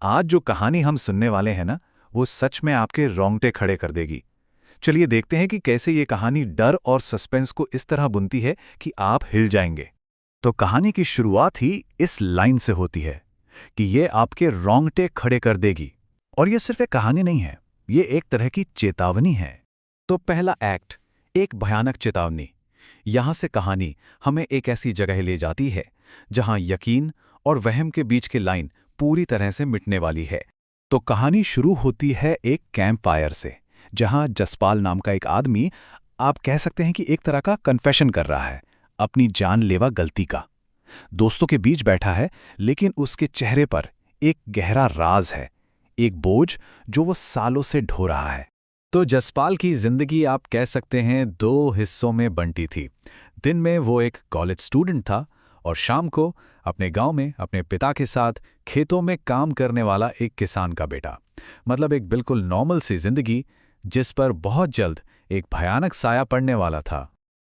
आज जो कहानी हम सुनने वाले हैं ना, वो सच में आपके रोंगटे खड़े कर देगी। चलिए देखते हैं कि कैसे ये कहानी डर और सस्पेंस को इस तरह बुनती है कि आप हिल जाएंगे। तो कहानी की शुरुआत ही इस लाइन से होती है कि ये आपके रोंगटे खड़े कर देगी। और ये सिर्फ एक कहानी नहीं है, ये एक तरह की चेतावनी है। तो पहला एक्ट, एक भयानक चेतावनी। यहां से कहानी हमें एक ऐसी जगह ले जाती है जहां यकीन और वहम के बीच की लाइन पूरी तरह से मिटने वाली है। तो कहानी शुरू होती है एक कैंप फायर से, जहां जसपाल नाम का एक आदमी, आप कह सकते हैं कि एक तरह का कन्फेशन कर रहा है अपनी जानलेवा गलती का। दोस्तों के बीच बैठा है, लेकिन उसके चेहरे पर एक गहरा राज है, एक बोझ जो वो सालों से ढो रहा है। तो जसपाल की जिंदगी आप कह सकते हैं दो हिस्सों में बंटी थी। दिन में वो एक कॉलेज स्टूडेंट था और शाम को अपने गांव में अपने पिता के साथ खेतों में काम करने वाला एक किसान का बेटा। मतलब एक बिल्कुल नॉर्मल सी जिंदगी, जिस पर बहुत जल्द एक भयानक साया पड़ने वाला था।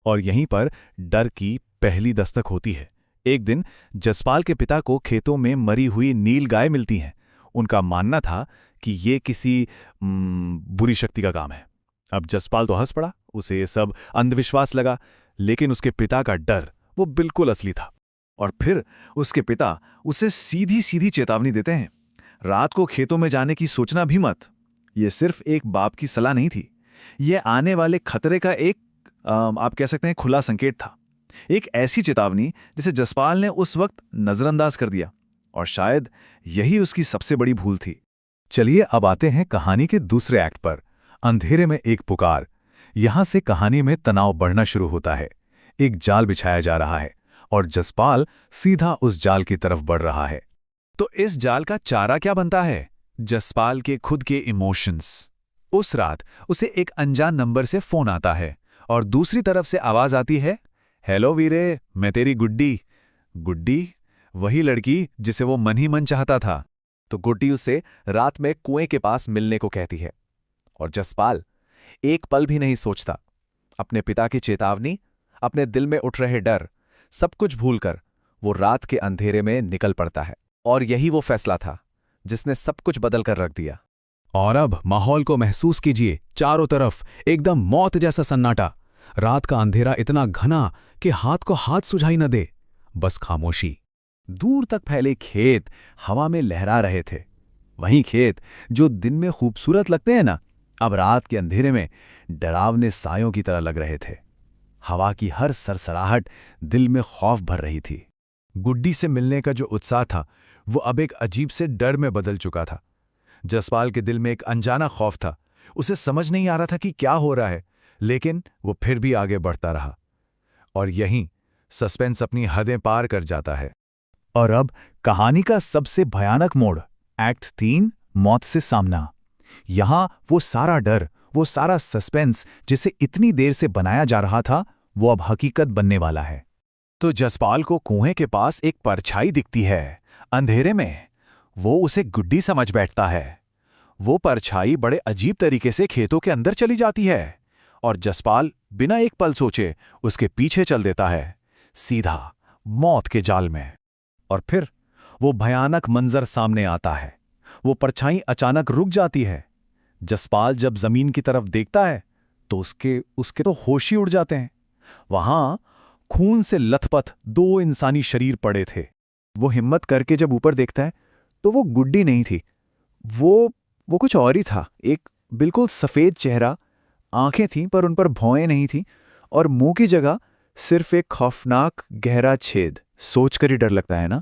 और यहीं पर डर की पहली दस्तक होती है। एक दिन जसपाल के पिता को खेतों में मरी हुई नील गाय मिलती हैं। उनका मानना था कि ये किसी बुरी शक्ति का काम है। अब जसपाल तो हंस पड़ा, उसे ये सब अंधविश्वास लगा, लेकिन उसके पिता का डर वो बिल्कुल असली था। और फिर उसके पिता उसे सीधी सीधी चेतावनी देते हैं, रात को खेतों में जाने की सोचना भी मत। ये सिर्फ एक बाप की सलाह नहीं थी, ये आने वाले खतरे का एक आप कह सकते हैं खुला संकेत था। एक ऐसी चेतावनी जिसे जसपाल ने उस वक्त नजरअंदाज कर दिया, और शायद यही उसकी सबसे बड़ी भूल थी। चलिए अब आते हैं कहानी के दूसरे एक्ट पर, अंधेरे में एक पुकार। यहां से कहानी में तनाव बढ़ना शुरू होता है। एक जाल बिछाया जा रहा है और जसपाल सीधा उस जाल की तरफ बढ़ रहा है। तो इस जाल का चारा क्या बनता है? जसपाल के खुद के इमोशंस। उस रात उसे एक अनजान नंबर से फोन आता है और दूसरी तरफ से आवाज आती है, हेलो वीरे, मैं तेरी गुड्डी। गुड्डी? वही लड़की जिसे वो मन ही मन चाहता था। तो गुड्डी उसे रात में कुएं के पास मिलने को कहती है। और जसपाल एक पल भी नहीं सोचता। अपने पिता की चेतावनी, अपने दिल में उठ रहे डर, सब कुछ भूलकर वो रात के अंधेरे में निकल पड़ता है। और यही वो फैसला था जिसने सब कुछ बदल कर रख दिया। और अब माहौल को महसूस कीजिए, चारों तरफ एकदम मौत जैसा सन्नाटा। रात का अंधेरा इतना घना कि हाथ को हाथ सुझाई न दे, बस खामोशी। दूर तक फैले खेत हवा में लहरा रहे थे। वहीं खेत जो दिन में खूबसूरत लगते हैं ना, अब रात के अंधेरे में डरावने सायों की तरह लग रहे थे। हवा की हर सरसराहट दिल में खौफ भर रही थी। गुड्डी से मिलने का जो उत्साह था, वो अब एक अजीब से डर में बदल चुका था। जसपाल के दिल में एक अनजाना खौफ था। उसे समझ नहीं आ रहा था कि क्या हो रहा है, लेकिन वो फिर भी आगे बढ़ता रहा। और यहीं सस्पेंस अपनी हदें पार कर जाता है। और अब कहानी का सबसे भयानक मोड़, एक्ट 3, मौत से सामना। यहां वो सारा डर, वो सारा सस्पेंस जिसे इतनी देर से बनाया जा रहा था, वो अब हकीकत बनने वाला है। तो जसपाल को कुएं के पास एक परछाई दिखती है। अंधेरे में वो उसे गुड्डी समझ बैठता है। वो परछाई बड़े अजीब तरीके से खेतों के अंदर चली जाती है और जसपाल बिना एक पल सोचे उसके पीछे चल देता है, सीधा मौत के जाल में। और फिर वो भयानक मंजर सामने आता है। वो परछाई अचानक रुक जाती है। जसपाल जब जमीन की तरफ देखता है तो उसके उसके तो होश ही उड़ जाते हैं। वहां खून से लथपथ दो इंसानी शरीर पड़े थे। वो हिम्मत करके जब ऊपर देखता है तो वो गुड्डी नहीं थी, वो कुछ और ही था। एक बिल्कुल सफेद चेहरा, आंखें थीं पर उन पर भौएं नहीं थीं, और मुंह की जगह सिर्फ एक खौफनाक गहरा छेद। सोचकर ही डर लगता है ना।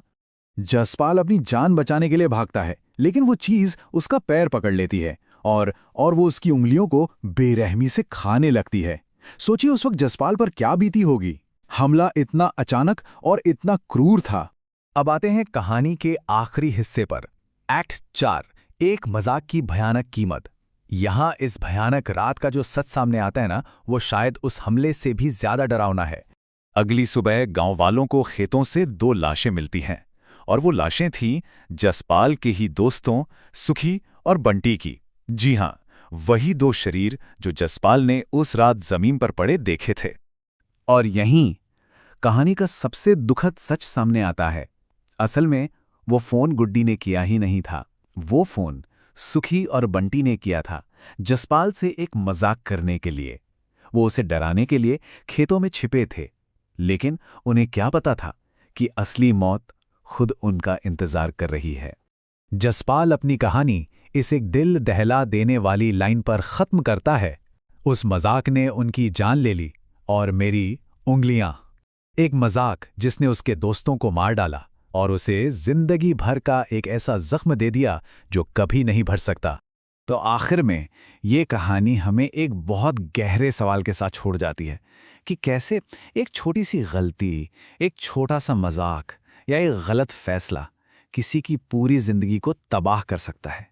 जसपाल अपनी जान बचाने के लिए भागता है, लेकिन वो चीज उसका पैर पकड़ लेती है और वो उसकी उंगलियों को बेरहमी से खाने लगती है। सोचिए उस वक्त जसपाल पर क्या बीती होगी। हमला इतना अचानक और इतना क्रूर था। अब आते हैं कहानी के आखिरी हिस्से पर, एक्ट 4, एक मजाक की भयानक कीमत। यहां इस भयानक रात का जो सच सामने आता है ना, वो शायद उस हमले से भी ज्यादा डरावना है। अगली सुबह गांव वालों को खेतों से 2 लाशें मिलती हैं, और वो लाशें थीं जसपाल के ही दोस्तों सुखी और बंटी की। जी हां, वही 2 शरीर जो जसपाल ने उस रात जमीन पर पड़े देखे थे। और यहीं कहानी का सबसे दुखद सच सामने आता है। असल में वो फोन गुड्डी ने किया ही नहीं था, वो फोन सुखी और बंटी ने किया था जसपाल से एक मजाक करने के लिए। वो उसे डराने के लिए खेतों में छिपे थे, लेकिन उन्हें क्या पता था कि असली मौत खुद उनका इंतजार कर रही है। जसपाल अपनी कहानी इस एक दिल दहला देने वाली लाइन पर खत्म करता है। उस मजाक ने उनकी जान ले ली और मेरी उंगलियां। एक मजाक जिसने उसके दोस्तों को मार डाला और उसे जिंदगी भर का एक ऐसा जख्म दे दिया जो कभी नहीं भर सकता। तो आखिर में ये कहानी हमें एक बहुत गहरे सवाल के साथ छोड़ जाती है कि कैसे एक छोटी सी गलती, एक छोटा सा मजाक या एक गलत फैसला किसी की पूरी जिंदगी को तबाह कर सकता है।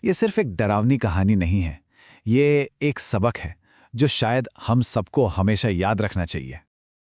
ये सिर्फ एक डरावनी कहानी नहीं है, ये एक सबक है जो शायद हम सबको हमेशा याद रखना चाहिए।